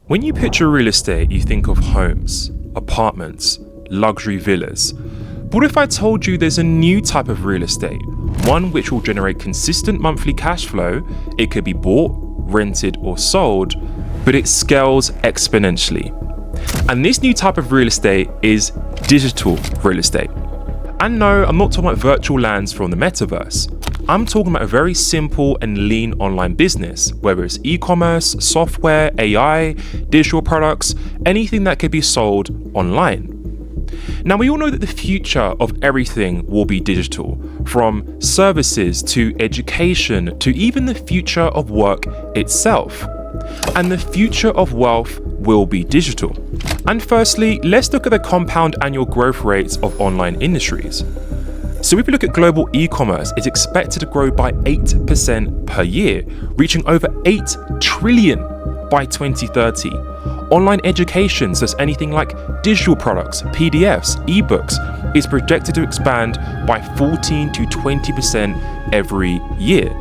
When you picture real estate, you think of homes, apartments, luxury villas. But what if I told you there's a new type of real estate, one which will generate consistent monthly cash flow? It could be bought, rented, or sold, but it scales exponentially. And this new type of real estate is digital real estate. And no, I'm not talking about virtual lands from the metaverse. I'm talking about a very simple and lean online business, whether it's e-commerce, software, AI, digital products, anything that could be sold online. Now, we all know that the future of everything will be digital, from services to education to even the future of work itself. And the future of wealth will be digital. And firstly, let's look at the compound annual growth rates of online industries. So if we look at global e-commerce, it's expected to grow by 8% per year, reaching over 8 trillion by 2030. Online education, so that's anything like digital products, PDFs, ebooks, is projected to expand by 14 to 20% every year.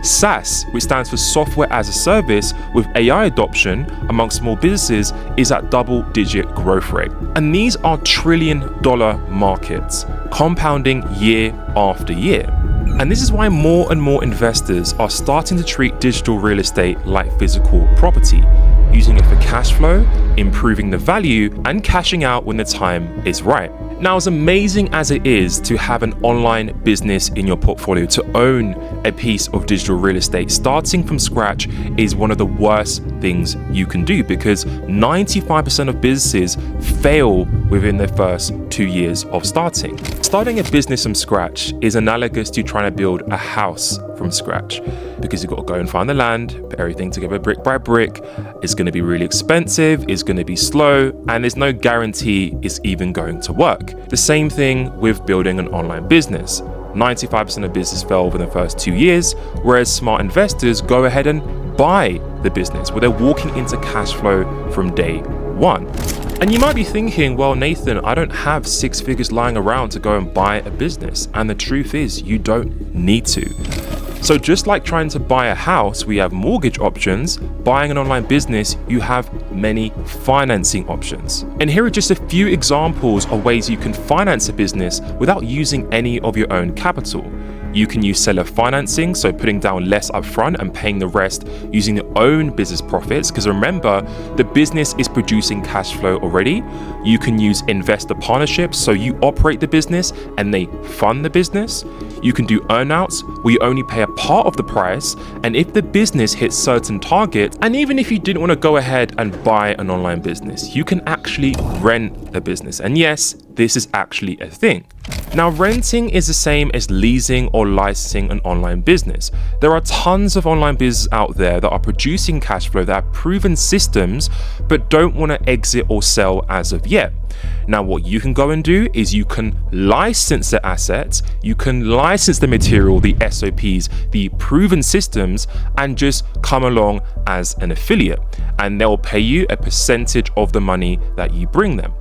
SaaS, which stands for Software as a Service, with AI adoption among small businesses, is at double-digit growth rate. And these are trillion-dollar markets, compounding year after year. And this is why more and more investors are starting to treat digital real estate like physical property, using it for cash flow, improving the value, and cashing out when the time is right. Now, as amazing as it is to have an online business in your portfolio, to own a piece of digital real estate, starting from scratch is one of the worst things you can do, because 95% of businesses fail within their first 2 years of starting. Starting a business from scratch is analogous to trying to build a house from scratch, because you've got to go and find the land, put everything together brick by brick. It's going to be really expensive, it's going to be slow, and there's no guarantee it's even going to work. The same thing with building an online business. 95% of business fail within the first 2 years, whereas smart investors go ahead and buy the business where they're walking into cash flow from day one. And you might be thinking, well, Nathan, I don't have 6 figures lying around to go and buy a business. And the truth is, you don't need to. So just like trying to buy a house, we have mortgage options. Buying an online business, you have many financing options. And here are just a few examples of ways you can finance a business without using any of your own capital. You can use seller financing, so putting down less upfront and paying the rest using your own business profits, because remember, the business is producing cash flow already. You can use investor partnerships, so you operate the business and they fund the business. You can do earnouts where you only pay a part of the price, and if the business hits certain targets, and even if you didn't want to go ahead and buy an online business, you can actually rent the business. And yes, this is actually a thing. Now, renting is the same as leasing or licensing an online business. There are tons of online businesses out there that are producing cash flow, that have proven systems, but don't want to exit or sell as of yet. Now, what you can go and do is you can license the assets, you can license the material, the SOPs, the proven systems, and just come along as an affiliate. And they'll pay you a percentage of the money that you bring them.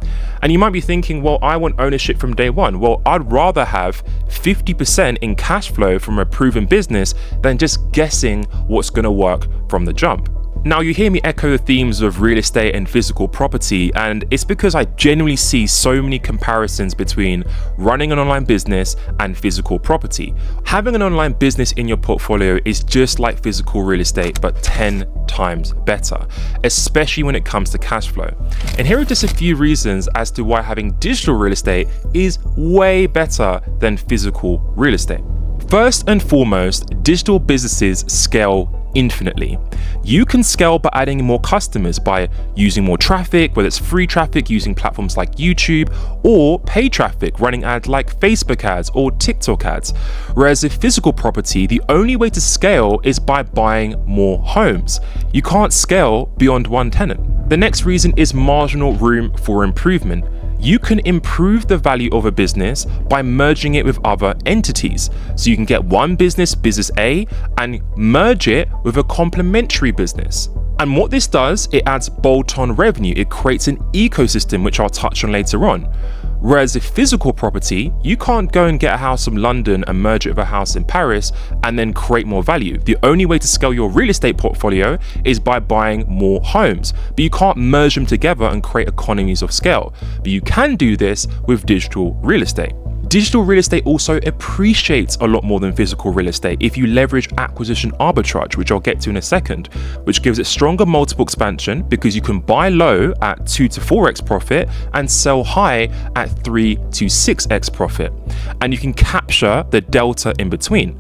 And you might be thinking, well, I want ownership from day one. Well, I'd rather have 50% in cash flow from a proven business than just guessing what's going to work from the jump. Now, you hear me echo the themes of real estate and physical property, and it's because I genuinely see so many comparisons between running an online business and physical property. Having an online business in your portfolio is just like physical real estate, but 10 times better, especially when it comes to cash flow. And here are just a few reasons as to why having digital real estate is way better than physical real estate. First and foremost, digital businesses scale infinitely. You can scale by adding more customers, by using more traffic, whether it's free traffic using platforms like YouTube, or paid traffic running ads like Facebook ads or TikTok ads. Whereas with physical property, the only way to scale is by buying more homes. You can't scale beyond one tenant. The next reason is marginal room for improvement. You can improve the value of a business by merging it with other entities. So you can get one business, business A, and merge it with a complementary business. And what this does, it adds bolt-on revenue. It creates an ecosystem, which I'll touch on later on. Whereas if physical property, you can't go and get a house from London and merge it with a house in Paris and then create more value. The only way to scale your real estate portfolio is by buying more homes, but you can't merge them together and create economies of scale. But you can do this with digital real estate. Digital real estate also appreciates a lot more than physical real estate if you leverage acquisition arbitrage, which I'll get to in a second, which gives it stronger multiple expansion because you can buy low at 2 to 4x profit and sell high at 3 to 6x profit. And you can capture the delta in between.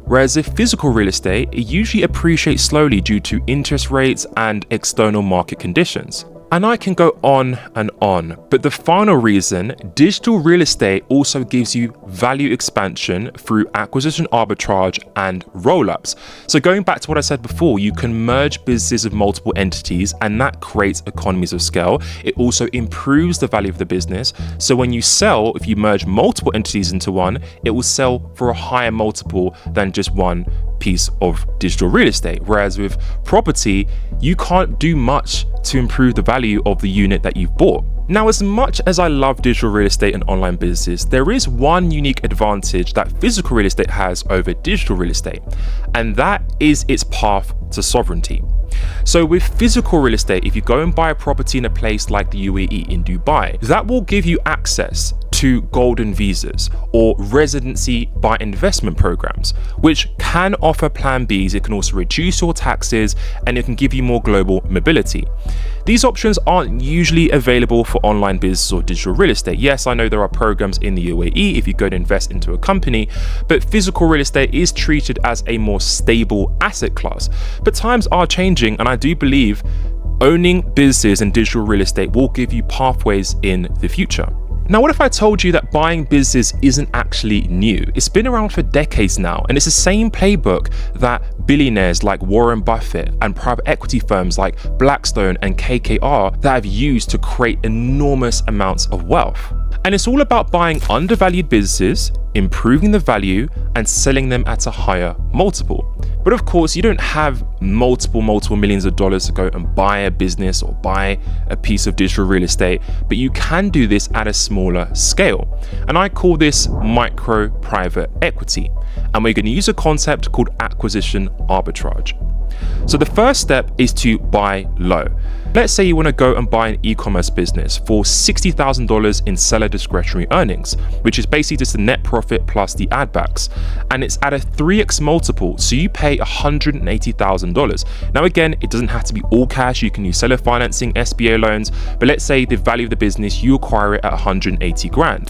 Whereas if physical real estate, it usually appreciates slowly due to interest rates and external market conditions. And I can go on and on, but the final reason, digital real estate also gives you value expansion through acquisition arbitrage and roll-ups. So going back to what I said before, you can merge businesses of multiple entities and that creates economies of scale. It also improves the value of the business. So when you sell, if you merge multiple entities into one, it will sell for a higher multiple than just one piece of digital real estate. Whereas with property, you can't do much to improve the value of the unit that you've bought. Now, as much as I love digital real estate and online businesses, there is one unique advantage that physical real estate has over digital real estate, and that is its path to sovereignty. So with physical real estate, if you go and buy a property in a place like the UAE in Dubai, that will give you access to golden visas or residency by investment programs, which can offer plan Bs. It can also reduce your taxes and it can give you more global mobility. These options aren't usually available for online business or digital real estate. Yes, I know there are programs in the UAE if you go to invest into a company, but physical real estate is treated as a more stable asset class. But times are changing, and I do believe owning businesses and digital real estate will give you pathways in the future. Now, what if I told you that buying businesses isn't actually new? It's been around for decades now, and it's the same playbook that billionaires like Warren Buffett and private equity firms like Blackstone and KKR that have used to create enormous amounts of wealth. And it's all about buying undervalued businesses, improving the value, and selling them at a higher multiple. But of course, you don't have multiple millions of dollars to go and buy a business or buy a piece of digital real estate, but you can do this at a smaller scale. And I call this micro private equity. And we're going to use a concept called acquisition arbitrage. So the first step is to buy low. Let's say you want to go and buy an e-commerce business for $60,000 in seller discretionary earnings, which is basically just the net profit plus the ad backs. And it's at a 3x multiple, so you pay $180,000. Now again, it doesn't have to be all cash. You can use seller financing, SBA loans, but let's say the value of the business, you acquire it at 180 grand.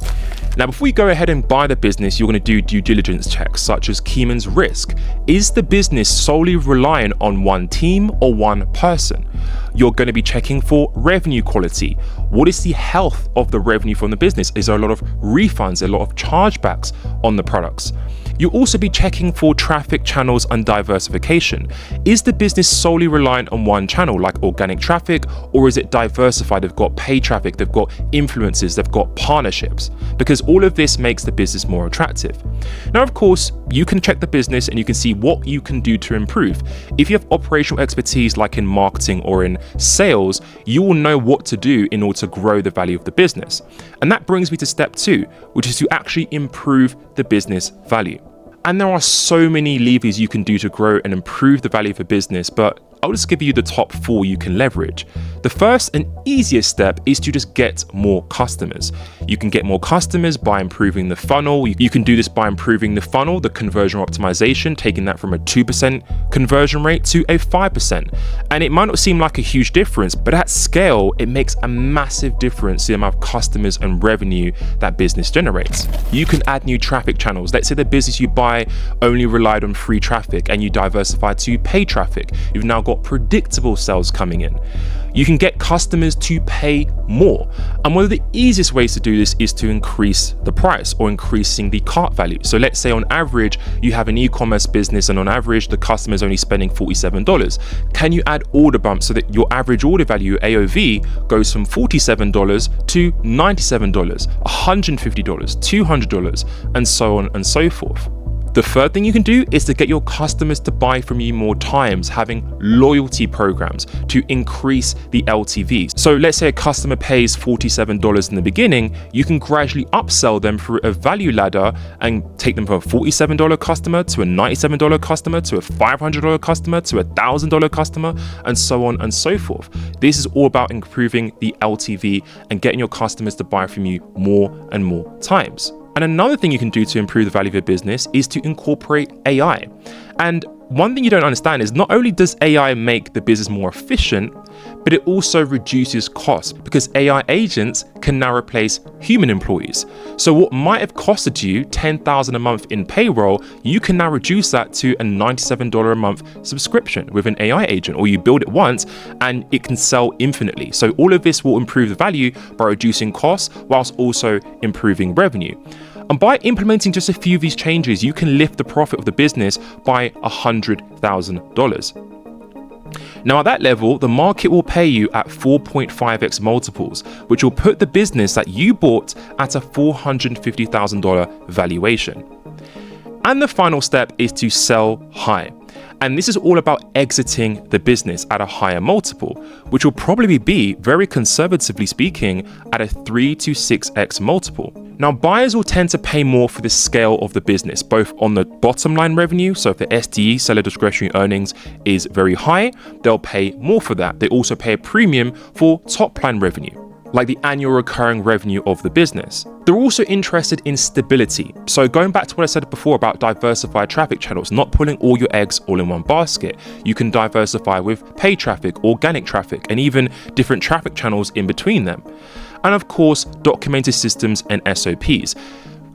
Now, before you go ahead and buy the business, you're going to do due diligence checks such as Keyman's risk. Is the business solely reliant on one team or one person? You're going to be checking for revenue quality. What is the health of the revenue from the business? Is there a lot of refunds, a lot of chargebacks on the products? You'll also be checking for traffic channels and diversification. Is the business solely reliant on one channel like organic traffic, or is it diversified? They've got paid traffic, they've got influencers, they've got partnerships, because all of this makes the business more attractive. Now, of course, you can check the business and you can see what you can do to improve. If you have operational expertise like in marketing or in sales, you will know what to do in order to grow the value of the business. And that brings me to step 2, which is to actually improve the business value. And there are so many levers you can do to grow and improve the value of a business, but I'll just give you the top 4 you can leverage. The first and easiest step is to just get more customers. You can get more customers by improving the funnel. You can do this by improving the funnel, the conversion optimization, taking that from a 2% conversion rate to a 5%. And it might not seem like a huge difference, but at scale, it makes a massive difference in the amount of customers and revenue that business generates. You can add new traffic channels. Let's say the business you buy only relied on free traffic and you diversify to paid traffic. You've now got predictable sales coming in. You can get customers to pay more. And one of the easiest ways to do this is to increase the price or increasing the cart value. So let's say on average, you have an e-commerce business and on average, the customer is only spending $47. Can you add order bumps so that your average order value, AOV, goes from $47 to $97, $150, $200, and so on and so forth? The third thing you can do is to get your customers to buy from you more times, having loyalty programs to increase the LTVs. So let's say a customer pays $47 in the beginning, you can gradually upsell them through a value ladder and take them from a $47 customer to a $97 customer to a $500 customer to a $1,000 customer, and so on and so forth. This is all about improving the LTV and getting your customers to buy from you more and more times. And another thing you can do to improve the value of your business is to incorporate AI. And one thing you don't understand is not only does AI make the business more efficient, but it also reduces costs because AI agents can now replace human employees. So what might have costed you $10,000 a month in payroll, you can now reduce that to a $97 a month subscription with an AI agent, or you build it once and it can sell infinitely. So all of this will improve the value by reducing costs whilst also improving revenue. And by implementing just a few of these changes, you can lift the profit of the business by $100,000. Now at that level, the market will pay you at 4.5x multiples, which will put the business that you bought at a $450,000 valuation. And the final step is to sell high. And this is all about exiting the business at a higher multiple, which will probably be, very conservatively speaking, at a 3 to 6x multiple. Now, buyers will tend to pay more for the scale of the business, both on the bottom line revenue. So if the SDE, seller discretionary earnings, is very high, they'll pay more for that. They also pay a premium for top line revenue, like the annual recurring revenue of the business. They're also interested in stability. So going back to what I said before about diversified traffic channels, not putting all your eggs all in one basket. You can diversify with paid traffic, organic traffic, and even different traffic channels in between them. And of course, documented systems and SOPs.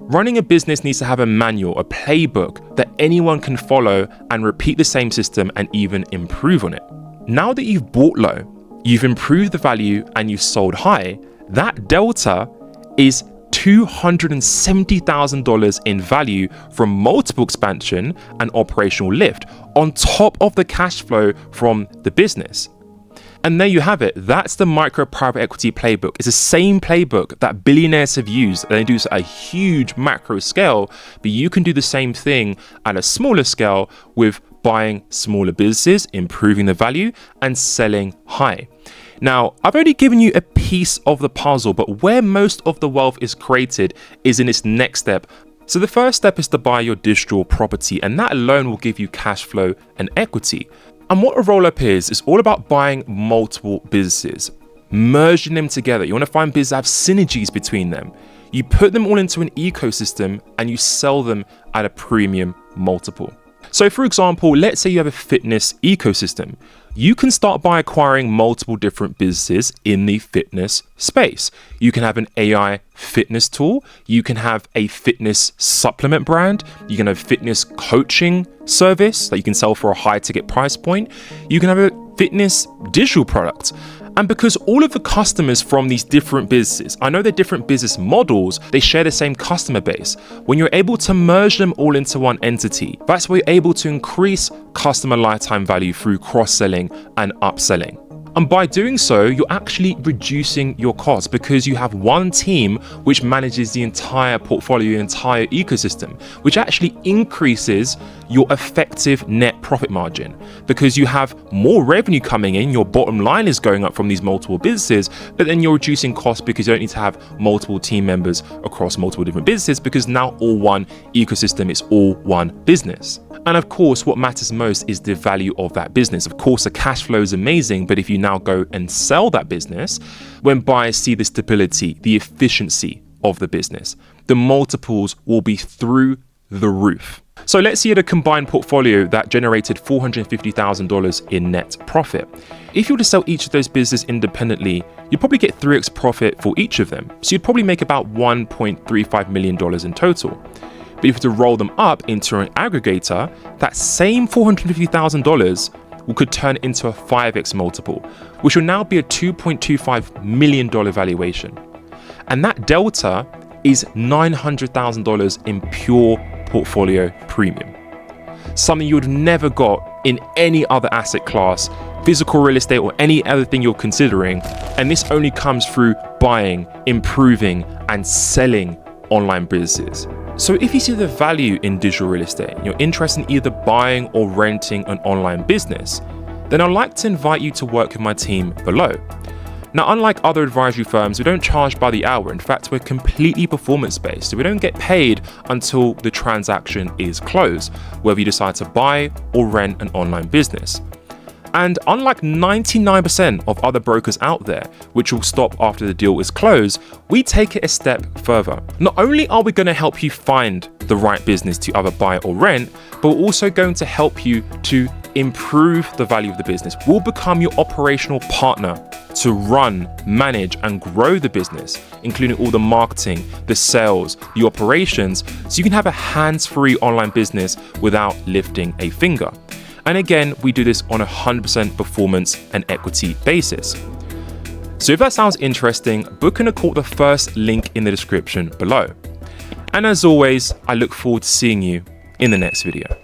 Running a business needs to have a manual, a playbook that anyone can follow and repeat the same system and even improve on it. Now that you've bought low, you've improved the value, and you've sold high, that delta is $270,000 in value from multiple expansion and operational lift on top of the cash flow from the business. And there you have it. That's the micro private equity playbook. It's the same playbook that billionaires have used. They do a huge macro scale, but you can do the same thing at a smaller scale with buying smaller businesses, improving the value, and selling high. Now, I've only given you a piece of the puzzle, but where most of the wealth is created is in its next step. So the first step is to buy your digital property, and that alone will give you cash flow and equity. And what a roll-up is all about buying multiple businesses, merging them together. You want to find businesses that have synergies between them. You put them all into an ecosystem and you sell them at a premium multiple. So for example, let's say you have a fitness ecosystem. You can start by acquiring multiple different businesses in the fitness space. You can have an AI fitness tool. You can have a fitness supplement brand. You can have a fitness coaching service that you can sell for a high ticket price point. You can have a fitness digital product. And because all of the customers from these different businesses, I know they're different business models, they share the same customer base. When you're able to merge them all into one entity, that's where you're able to increase customer lifetime value through cross-selling and upselling. And by doing so, you're actually reducing your costs because you have one team which manages the entire portfolio, the entire ecosystem, which actually increases your effective net profit margin because you have more revenue coming in. Your bottom line is going up from these multiple businesses, but then you're reducing costs because you don't need to have multiple team members across multiple different businesses because now all one ecosystem, it's all one business. And of course, what matters most is the value of that business. Of course, the cash flow is amazing, but if you now go and sell that business, when buyers see the stability, the efficiency of the business, the multiples will be through the roof. So let's see at a combined portfolio that generated $450,000 in net profit. If you were to sell each of those businesses independently, you'd probably get 3x profit for each of them. So you'd probably make about $1.35 million in total. But if you were to roll them up into an aggregator, that same $450,000 could turn into a 5x multiple, which will now be a $2.25 million valuation. And that delta is $900,000 in pure portfolio premium. Something you would have never got in any other asset class, physical real estate, or any other thing you're considering. And this only comes through buying, improving, and selling online businesses. So if you see the value in digital real estate, you're interested in either buying or renting an online business, then I'd like to invite you to work with my team below. Now, unlike other advisory firms, we don't charge by the hour. In fact, we're completely performance-based, so we don't get paid until the transaction is closed, whether you decide to buy or rent an online business. And unlike 99% of other brokers out there, which will stop after the deal is closed, we take it a step further. Not only are we going to help you find the right business to either buy or rent, but we're also going to help you to improve the value of the business. We'll become your operational partner to run, manage, and grow the business, including all the marketing, the sales, the operations, so you can have a hands-free online business without lifting a finger. And again, we do this on a 100% performance and equity basis. So if that sounds interesting, book in a call at the first link in the description below. And as always, I look forward to seeing you in the next video.